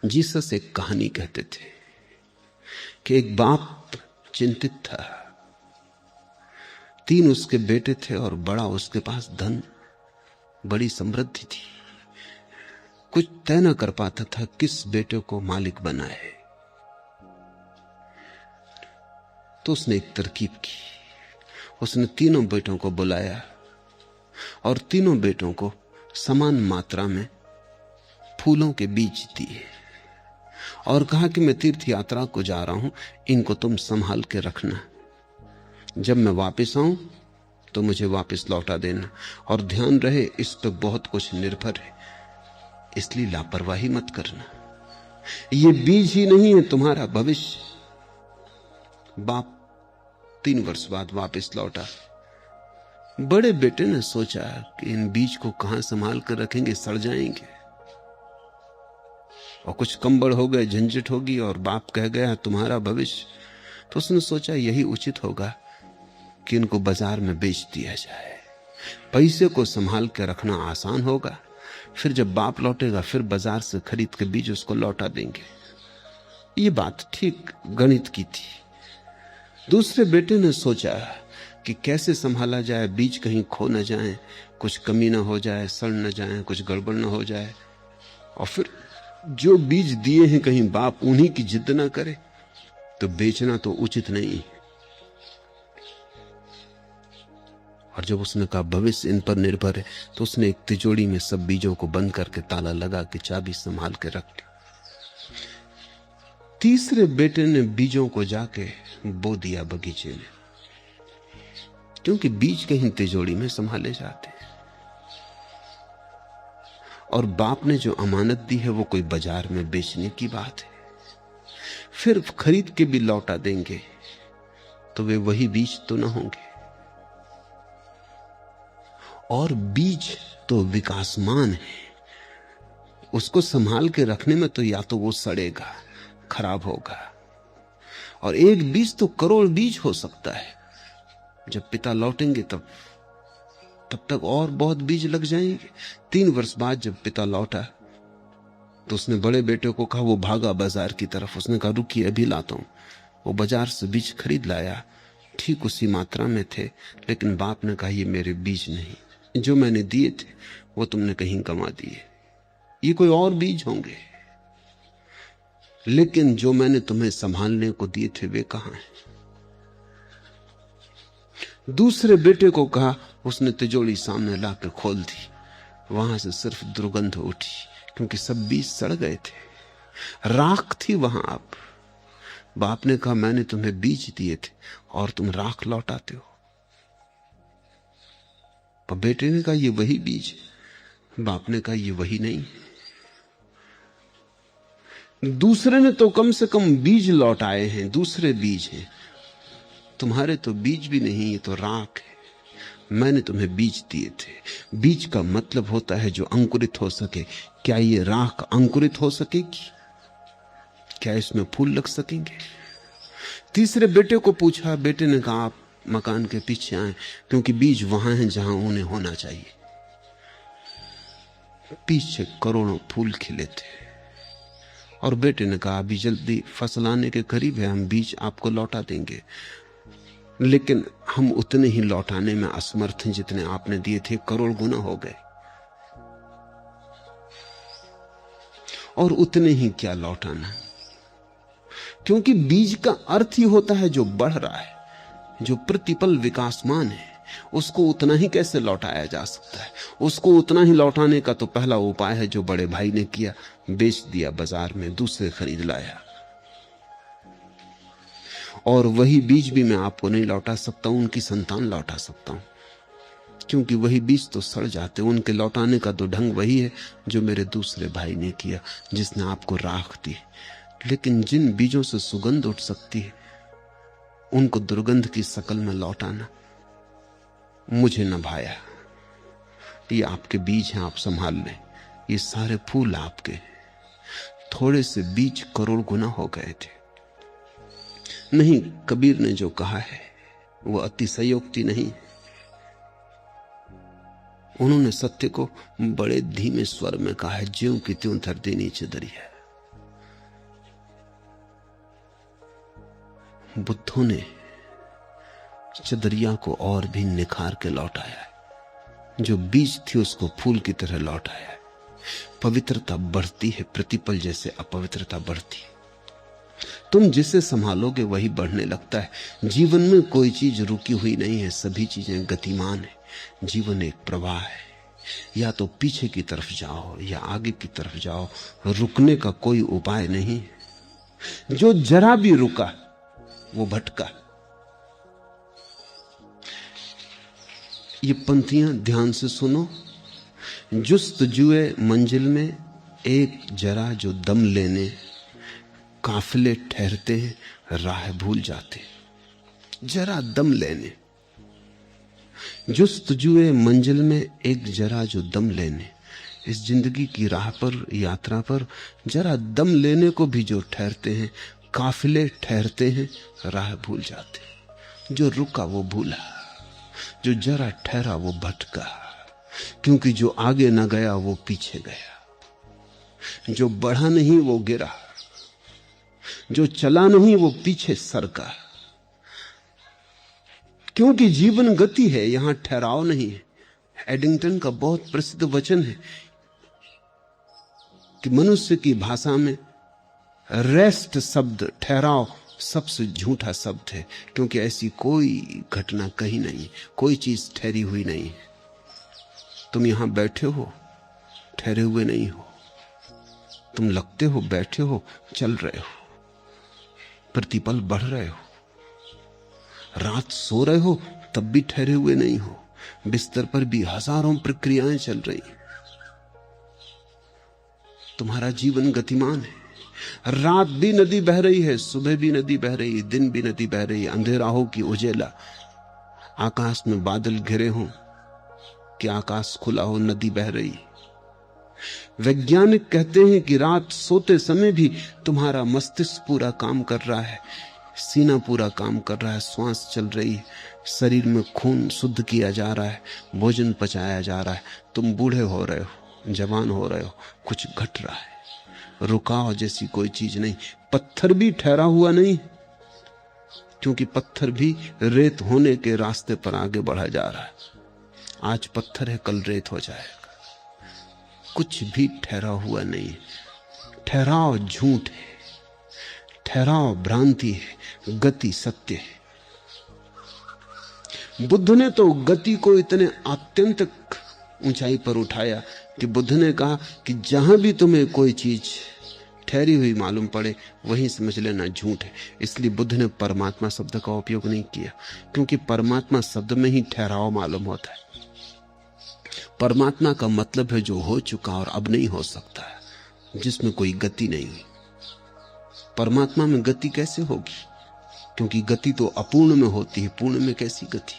Jesus एक कहानी कहते थे कि एक बाप चिंतित था। 3 उसके बेटे थे और बड़ा उसके पास धन, बड़ी समृद्धि थी। कुछ तय न कर पाता था किस बेटे को मालिक बनाए। तो उसने एक तरकीब की। उसने 3 बेटों को बुलाया और 3 बेटों को समान मात्रा में फूलों के बीज दिए और कहा कि मैं तीर्थ यात्रा को जा रहा हूं, इनको तुम संभाल के रखना। जब मैं वापस आऊं तो मुझे वापस लौटा देना, और ध्यान रहे इस पर बहुत कुछ निर्भर है, इसलिए लापरवाही मत करना। ये बीज ही नहीं है तुम्हारा भविष्य। बाप 3 वर्ष बाद वापस लौटा। बड़े बेटे ने सोचा कि इन बीज को कहां संभाल कर रखेंगे, सड़ जाएंगे, और कुछ कम बड़ हो गए, झंझट होगी, और बाप कह गया तुम्हारा भविष्य। तो उसने सोचा यही उचित होगा कि इनको बाजार में बेच दिया जाए। पैसे को संभाल के रखना आसान होगा, फिर जब बाप लौटेगा फिर बाजार से खरीद के बीज उसको लौटा देंगे। ये बात ठीक गणित की थी। दूसरे बेटे ने सोचा कि कैसे संभाला जाए, बीज कहीं खो न जाए, कुछ कमी ना हो जाए, सड़ न जाए, कुछ गड़बड़ न हो जाए, और फिर जो बीज दिए हैं कहीं बाप उन्हीं की जिद ना करे, तो बेचना तो उचित नहीं। और जब उसने कहा भविष्य इन पर निर्भर है, तो उसने एक तिजोरी में सब बीजों को बंद करके ताला लगा के चाबी संभाल के रख ली। तीसरे बेटे ने बीजों को जाके बो दिया बगीचे में, क्योंकि बीज कहीं तिजोरी में संभाले जाते हैं, और बाप ने जो अमानत दी है वो कोई बाजार में बेचने की बात है। फिर खरीद के भी लौटा देंगे तो वे वही बीज तो ना होंगे। और बीज तो विकासमान है, उसको संभाल के रखने में तो या तो वो सड़ेगा, खराब होगा, और एक बीज तो करोड़ बीज हो सकता है। जब पिता लौटेंगे तब तक और बहुत बीज लग जाएंगे। 3 वर्ष बाद जब पिता लौटा तो उसने बड़े बेटे को कहा, वो भागा बाजार की तरफ। उसने कहा रुकिए अभी लाता हूं। वो बाजार से बीज खरीद लाया, ठीक उसी मात्रा में थे, लेकिन बाप ने कहा ये मेरे बीज नहीं, जो मैंने दिए थे वो तुमने कहीं गंवा दिए, ये कोई और बीज होंगे, लेकिन जो मैंने तुम्हें संभालने को दिए थे वे कहां हैं। दूसरे बेटे को कहा, उसने तिजोरी सामने लाकर खोल दी। वहां से सिर्फ दुर्गंध उठी, क्योंकि सब बीज सड़ गए थे, राख थी वहां। अब बाप ने कहा मैंने तुम्हें बीज दिए थे और तुम राख लौटाते हो। पर बेटे ने कहा ये वही बीज। बाप ने कहा ये वही नहीं। दूसरे ने तो कम से कम बीज लौटाए हैं, दूसरे बीज हैं, तुम्हारे तो बीज भी नहीं, ये तो राख है। मैंने तुम्हें बीज दिए थे। बीज का मतलब होता है जो अंकुरित हो सके। क्या ये राख अंकुरित हो सकेगी? क्या इसमें फूल लग सकेंगे? तीसरे बेटे को पूछा, बेटे ने कहा आप मकान के पीछे आए, क्योंकि बीज वहां हैं जहां उन्हें होना चाहिए। पीछे करोड़ों फूल खिले थे, और बेटे ने कहा अभी जल्दी फसल आने के करीब है, हम बीज आपको लौटा देंगे, लेकिन हम उतने ही लौटाने में असमर्थ हैं जितने आपने दिए थे, करोड़ गुना हो गए। और उतने ही क्या लौटाना, क्योंकि बीज का अर्थ ही होता है जो बढ़ रहा है, जो प्रतिपल विकासमान है, उसको उतना ही कैसे लौटाया जा सकता है। उसको उतना ही लौटाने का तो पहला उपाय है जो बड़े भाई ने किया, बेच दिया बाजार में, दूसरे खरीद लाया। और वही बीज भी मैं आपको नहीं लौटा सकता, उनकी संतान लौटा सकता हूं, क्योंकि वही बीज तो सड़ जाते। उनके लौटाने का तो ढंग वही है जो मेरे दूसरे भाई ने किया, जिसने आपको राख दी। लेकिन जिन बीजों से सुगंध उठ सकती है उनको दुर्गंध की शकल में लौटाना मुझे न भाया। ये आपके बीज हैं, आप संभाल लें, ये सारे फूल आपके। थोड़े से बीज करोड़ गुना हो गए थे। नहीं, कबीर ने जो कहा है वो अतिशयोक्ति नहीं। उन्होंने सत्य को बड़े धीमे स्वर में कहा है, ज्यों की त्यों धरती नीचे दरी है। बुद्धों ने चदरिया को और भी निखार के लौटाया है। जो बीज थी उसको फूल की तरह लौटाया है। पवित्रता बढ़ती है, प्रतिपल जैसे अपवित्रता बढ़ती है। तुम जिसे संभालोगे वही बढ़ने लगता है। जीवन में कोई चीज रुकी हुई नहीं है, सभी चीजें गतिमान है। जीवन एक प्रवाह है, या तो पीछे की तरफ जाओ या आगे की तरफ जाओ, रुकने का कोई उपाय नहीं। जो जरा भी रुका वो भटका। ये पंक्तियां ध्यान से सुनो। जुस्तजुए मंजिल में एक जरा जो दम लेने, काफिले ठहरते हैं राह भूल जाते। जरा दम लेने, जुस्तजुए मंजिल में एक जरा जो दम लेने, इस जिंदगी की राह पर, यात्रा पर जरा दम लेने को भी जो ठहरते हैं, काफिले ठहरते हैं राह भूल जाते। जो रुका वो भूला, जो जरा ठहरा वो भटका, क्योंकि जो आगे न गया वो पीछे गया, जो बढ़ा नहीं वो गिरा, जो चला नहीं वो पीछे सरका। क्योंकि जीवन गति है, यहां ठहराव नहीं है। एडिंगटन का बहुत प्रसिद्ध वचन है कि मनुष्य की भाषा में रेस्ट शब्द, ठहराव, सबसे झूठा शब्द है, क्योंकि ऐसी कोई घटना कहीं नहीं, कोई चीज ठहरी हुई नहीं है। तुम यहां बैठे हो, ठहरे हुए नहीं हो। तुम लगते हो बैठे हो, चल रहे हो, प्रतिपल बढ़ रहे हो। रात सो रहे हो तब भी ठहरे हुए नहीं हो। बिस्तर पर भी हजारों प्रक्रियाएं चल रही। तुम्हारा जीवन गतिमान है। रात भी नदी बह रही है, सुबह भी नदी बह रही है, दिन भी नदी बह रही है। अंधेरा हो कि उजेला, आकाश में बादल घिरे हों कि आकाश खुला हो, नदी बह रही। वैज्ञानिक कहते हैं कि रात सोते समय भी तुम्हारा मस्तिष्क पूरा काम कर रहा है, सीना पूरा काम कर रहा है, श्वास चल रही है, शरीर में खून शुद्ध किया जा रहा है, भोजन पचाया जा रहा है। तुम बूढ़े हो रहे हो, जवान हो रहे हो, कुछ घट रहा है। रुकाव जैसी कोई चीज नहीं। पत्थर भी ठहरा हुआ नहीं, क्योंकि पत्थर भी रेत होने के रास्ते पर आगे बढ़ा जा रहा है। आज पत्थर है, कल रेत हो जाएगा। कुछ भी ठहरा हुआ नहीं। ठहराव झूठ है, ठहराव भ्रांति है, गति सत्य है। बुद्ध ने तो गति को इतने आत्यंतिक ऊंचाई पर उठाया कि बुद्ध ने कहा कि जहां भी तुम्हें कोई चीज ठहरी हुई मालूम पड़े वहीं समझ लेना झूठ है। इसलिए बुद्ध ने परमात्मा शब्द का उपयोग नहीं किया, क्योंकि परमात्मा शब्द में ही ठहराव मालूम होता है। परमात्मा का मतलब है जो हो चुका और अब नहीं हो सकता, जिसमें कोई गति नहीं। परमात्मा में गति कैसे होगी? क्योंकि गति तो अपूर्ण में होती है, पूर्ण में कैसी गति?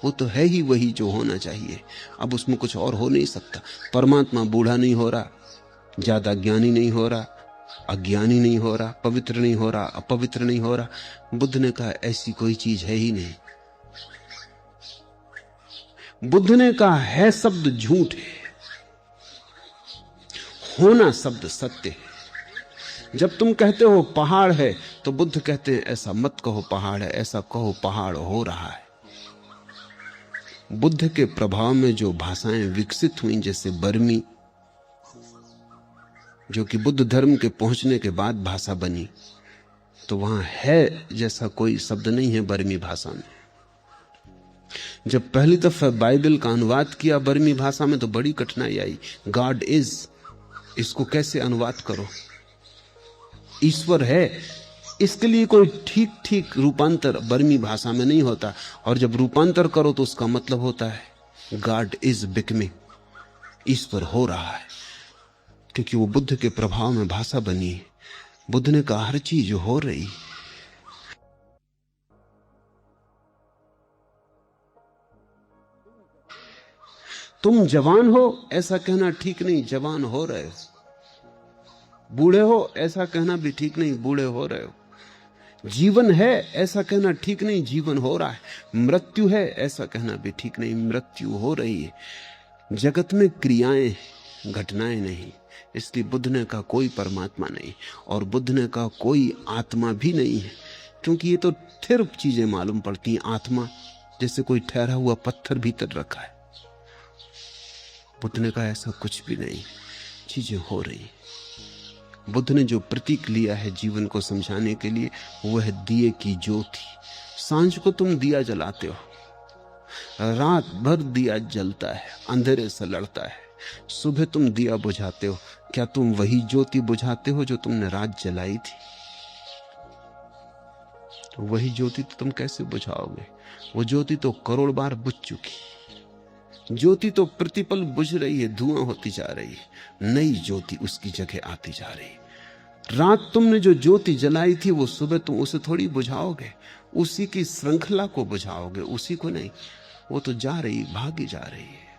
वो तो है ही वही जो होना चाहिए, अब उसमें कुछ और हो नहीं सकता। परमात्मा बूढ़ा नहीं हो रहा, ज्यादा ज्ञानी नहीं हो रहा, अज्ञानी नहीं हो रहा, पवित्र नहीं हो रहा, अपवित्र नहीं हो रहा। बुद्ध ने कहा ऐसी कोई चीज है ही नहीं। बुद्ध ने कहा है शब्द झूठ है, होना शब्द सत्य है। जब तुम कहते हो पहाड़ है तो बुद्ध कहते हैं ऐसा मत कहो पहाड़ है, ऐसा कहो पहाड़ हो रहा है। बुद्ध के प्रभाव में जो भाषाएं विकसित हुई, जैसे बर्मी, जो कि बुद्ध धर्म के पहुंचने के बाद भाषा बनी, तो वहां है जैसा कोई शब्द नहीं है बर्मी भाषा में। जब पहली दफा बाइबल का अनुवाद किया बर्मी भाषा में तो बड़ी कठिनाई आई। गॉड इज, इसको कैसे अनुवाद करो? ईश्वर है, इसके लिए कोई ठीक ठीक रूपांतर बर्मी भाषा में नहीं होता। और जब रूपांतर करो तो उसका मतलब होता है गॉड इज बिकमिंग, ईश्वर हो रहा है, क्योंकि वो बुद्ध के प्रभाव में भाषा बनी। बुद्ध ने कहा हर चीज हो रही। तुम जवान हो ऐसा कहना ठीक नहीं, जवान हो रहे हो। बूढ़े हो ऐसा कहना भी ठीक नहीं, बूढ़े हो रहे हो। जीवन है ऐसा कहना ठीक नहीं, जीवन हो रहा है। मृत्यु है ऐसा कहना भी ठीक नहीं, मृत्यु हो रही है। जगत में क्रियाएं, घटनाएं नहीं। इसलिए बुद्ध ने कहा कोई परमात्मा नहीं, और बुद्ध ने कहा कोई आत्मा भी नहीं है। क्योंकि ये तो थिर चीजें मालूम पड़ती हैं। आत्मा जैसे कोई ठहरा हुआ पत्थर भीतर रखा है। बुद्ध ने कहा ऐसा कुछ भी नहीं, चीजें हो रही। बुद्ध ने जो प्रतीक लिया है जीवन को समझाने के लिए वो है दिए की ज्योति। सांझ को तुम दिया जलाते हो, रात भर दिया जलता है, अंधेरे से लड़ता है। सुबह तुम दिया बुझाते हो, क्या तुम वही ज्योति बुझाते हो जो तुमने रात जलाई थी? तो वही ज्योति तो तुम कैसे बुझाओगे? वो ज्योति तो करोड़ बार बुझ चुकी। ज्योति तो प्रतिपल बुझ रही है, धुआं होती जा रही है, नई ज्योति उसकी जगह आती जा रही है। रात तुमने जो ज्योति जलाई थी वो सुबह तुम उसे थोड़ी बुझाओगे, उसी की श्रृंखला को बुझाओगे, उसी को नहीं। वो तो जा रही, भागी जा रही है,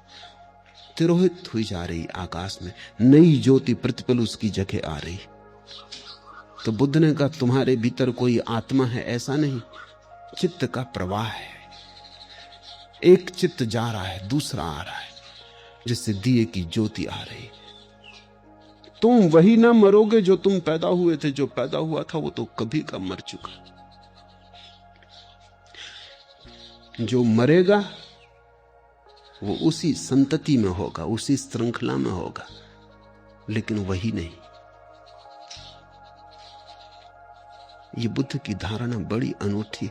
तिरोहित हुई जा रही आकाश में, नई ज्योति प्रतिपल उसकी जगह आ रही। तो बुद्ध ने कहा तुम्हारे भीतर कोई आत्मा है ऐसा नहीं, चित्त का प्रवाह है। एक चित्त जा रहा है, दूसरा आ रहा है, जिससे दिए की ज्योति आ रही। तुम वही ना मरोगे जो तुम पैदा हुए थे। जो पैदा हुआ था वो तो कभी का मर चुका। जो मरेगा वो उसी संतति में होगा, उसी श्रृंखला में होगा, लेकिन वही नहीं। ये बुद्ध की धारणा बड़ी अनूठी,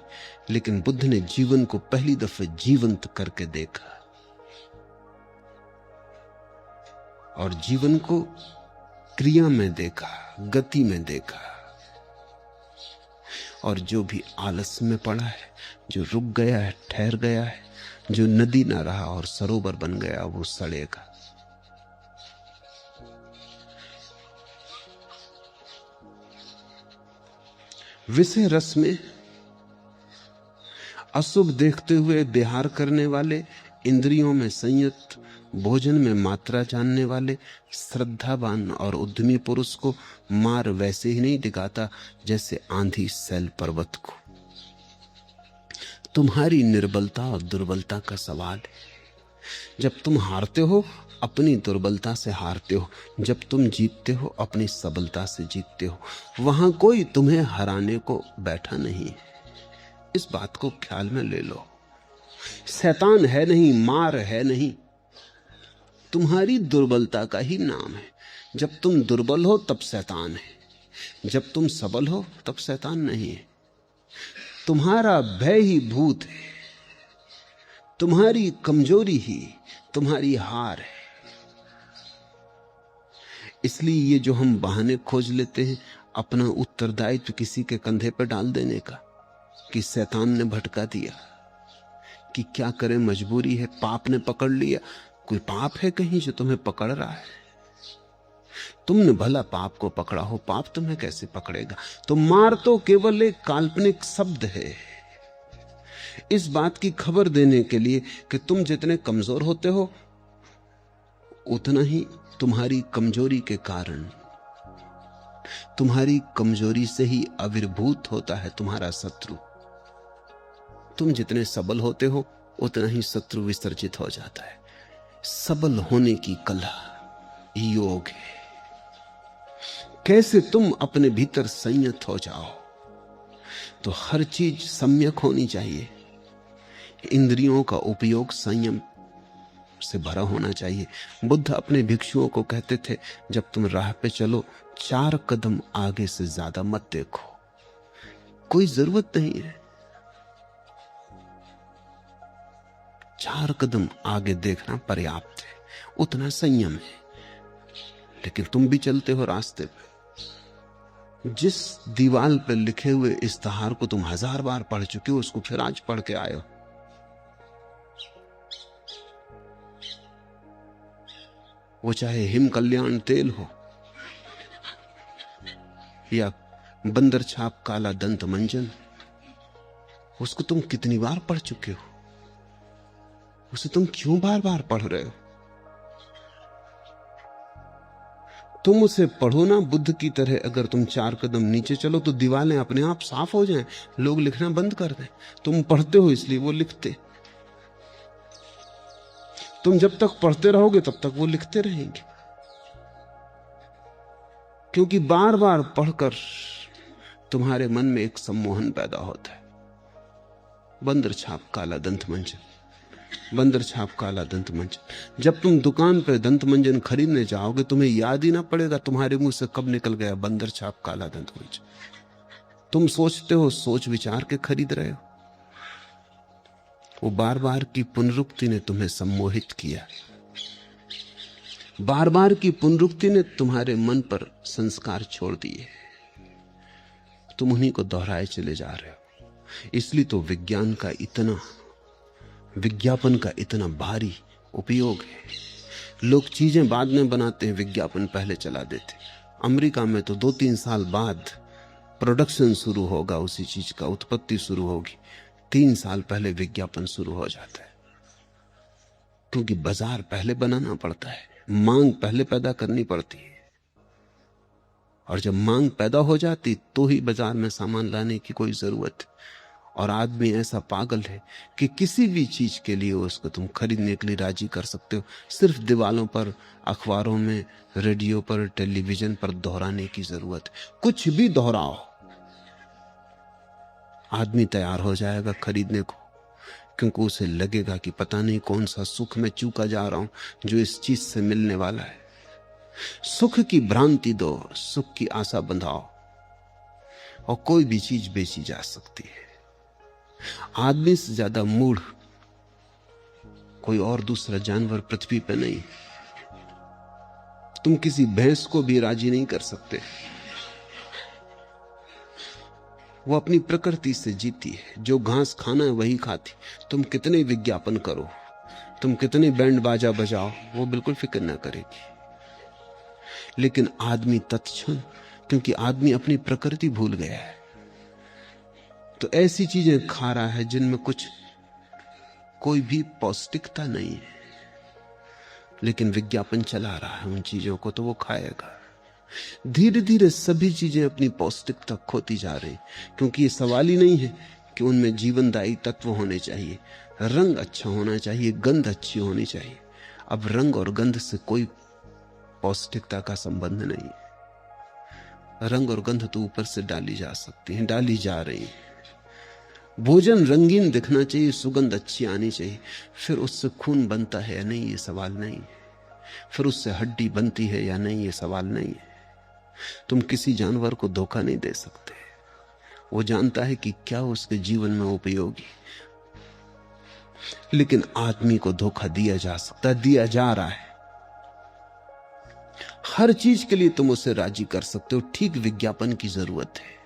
लेकिन बुद्ध ने जीवन को पहली दफे जीवंत करके देखा और जीवन को क्रिया में देखा, गति में देखा। और जो भी आलस में पड़ा है, जो रुक गया है, ठहर गया है, जो नदी ना रहा और सरोवर बन गया, वो सड़ेगा। विषय रस में अशुभ देखते हुए विहार करने वाले, इंद्रियों में संयत, भोजन में मात्रा जानने वाले, श्रद्धावान और उद्यमी पुरुष को मार वैसे ही नहीं दिखाता जैसे आंधी सैल पर्वत को। तुम्हारी निर्बलता और दुर्बलता का सवाल है। जब तुम हारते हो अपनी दुर्बलता से हारते हो, जब तुम जीतते हो अपनी सबलता से जीतते हो। वहां कोई तुम्हें हराने को बैठा नहीं है, इस बात को ख्याल में ले लो। शैतान है नहीं, मार है नहीं, तुम्हारी दुर्बलता का ही नाम है। जब तुम दुर्बल हो तब शैतान है, जब तुम सबल हो तब शैतान नहीं है। तुम्हारा भय ही भूत है, तुम्हारी कमजोरी ही तुम्हारी हार है। इसलिए ये जो हम बहाने खोज लेते हैं अपना उत्तरदायित्व किसी के कंधे पर डाल देने का, कि शैतान ने भटका दिया, कि क्या करें मजबूरी है, पाप ने पकड़ लिया। कोई पाप है कहीं जो तुम्हें पकड़ रहा है? तुमने भला पाप को पकड़ा हो, पाप तुम्हें कैसे पकड़ेगा? तो मार तो केवल एक काल्पनिक शब्द है, इस बात की खबर देने के लिए कि तुम जितने कमजोर होते हो उतना ही तुम्हारी कमजोरी के कारण, तुम्हारी कमजोरी से ही आविर्भूत होता है तुम्हारा शत्रु। तुम जितने सबल होते हो उतना ही शत्रु विसर्जित हो जाता है। सबल होने की कला योग है। कैसे तुम अपने भीतर संयत हो जाओ? तो हर चीज सम्यक होनी चाहिए। इंद्रियों का उपयोग संयम से भरा होना चाहिए। बुद्ध अपने भिक्षुओं को कहते थे, जब तुम राह पे चलो 4 कदम आगे से ज्यादा मत देखो। कोई जरूरत नहीं है, 4 कदम आगे देखना पर्याप्त है, उतना संयम है। लेकिन तुम भी चलते हो रास्ते पे, जिस दीवार पर लिखे हुए इस्तेहार को तुम 1000 बार पढ़ चुके हो, उसको फिर आज पढ़ के आए हो। वो चाहे हिम कल्याण तेल हो या बंदर छाप काला दंत मंजन, उसको तुम कितनी बार पढ़ चुके हो? उसे तुम क्यों बार बार पढ़ रहे हो? तुम उसे पढ़ो ना बुद्ध की तरह। अगर तुम 4 कदम नीचे चलो तो दीवारें अपने आप साफ हो जाएं, लोग लिखना बंद कर दें। तुम पढ़ते हो इसलिए वो लिखते। तुम जब तक पढ़ते रहोगे तब तक वो लिखते रहेंगे, क्योंकि बार बार पढ़कर तुम्हारे मन में एक सम्मोहन पैदा होता है। बंदर छाप काला दंत मंजन, बंदर छाप काला दंत मंजन। जब तुम दुकान पर दंत मंजन खरीदने जाओगे, तुम्हें याद ही ना पड़ेगा तुम्हारे मुंह से कब निकल गया बंदर छाप काला दंत मंजन। तुम सोचते हो, सोच विचार के खरीद रहे हो। वो बार बार की पुनरुक्ति ने तुम्हें सम्मोहित किया, बार बार की पुनरुक्ति ने तुम्हारे मन पर संस्कार छोड़ दिए, तुम उन्हीं को दोहराए चले जा रहे हो। इसलिए तो विज्ञान का इतना, विज्ञापन का इतना भारी उपयोग है। लोग चीजें बाद में बनाते हैं, विज्ञापन पहले चला देते। अमेरिका में तो 2-3 साल बाद प्रोडक्शन शुरू होगा, उसी चीज का उत्पत्ति शुरू होगी, 3 साल पहले विज्ञापन शुरू हो जाता है। क्योंकि बाजार पहले बनाना पड़ता है, मांग पहले पैदा करनी पड़ती है, और जब मांग पैदा हो जाती तो ही बाजार में सामान लाने की कोई जरूरत है। और आदमी ऐसा पागल है कि किसी भी चीज के लिए उसको तुम खरीदने के लिए राजी कर सकते हो, सिर्फ दीवालों पर, अखबारों में, रेडियो पर, टेलीविजन पर दोहराने की जरूरत है। कुछ भी दोहराओ, आदमी तैयार हो जाएगा खरीदने को, क्योंकि उसे लगेगा कि पता नहीं कौन सा सुख में चूका जा रहा हूं जो इस चीज से मिलने वाला है। सुख की भ्रांति दो, सुख की आशा बंधाओ, और कोई भी चीज बेची जा सकती है। आदमी से ज्यादा मूढ़ कोई और दूसरा जानवर पृथ्वी पर नहीं। तुम किसी भैंस को भी राजी नहीं कर सकते, वो अपनी प्रकृति से जीती है, जो घास खाना है वही खाती। तुम कितने विज्ञापन करो, तुम कितने बैंड बाजा बजाओ, वो बिल्कुल फिक्र ना करेगी। लेकिन आदमी तत्क्षण, क्योंकि आदमी अपनी प्रकृति भूल गया है, तो ऐसी चीजें खा रहा है जिनमें कुछ, कोई भी पौष्टिकता नहीं है, लेकिन विज्ञापन चला रहा है उन चीजों को, तो वो खाएगा। धीरे धीरे सभी चीजें अपनी पौष्टिकता खोती जा रही, क्योंकि ये सवाल ही नहीं है कि उनमें जीवनदायी तत्व होने चाहिए, रंग अच्छा होना चाहिए, गंध अच्छी होनी चाहिए। अब रंग और गंध से कोई पौष्टिकता का संबंध नहीं। रंग और गंध तो ऊपर से डाली जा सकती हैं, डाली जा रही। भोजन रंगीन दिखना चाहिए, सुगंध अच्छी आनी चाहिए, फिर उससे खून बनता है या नहीं ये सवाल नहीं है, फिर उससे हड्डी बनती है या नहीं ये सवाल नहीं है। तुम किसी जानवर को धोखा नहीं दे सकते, वो जानता है कि क्या उसके जीवन में उपयोगी। लेकिन आदमी को धोखा दिया जा सकता है, दिया जा रहा है। हर चीज के लिए तुम उसे राजी कर सकते हो, ठीक विज्ञापन की जरूरत है।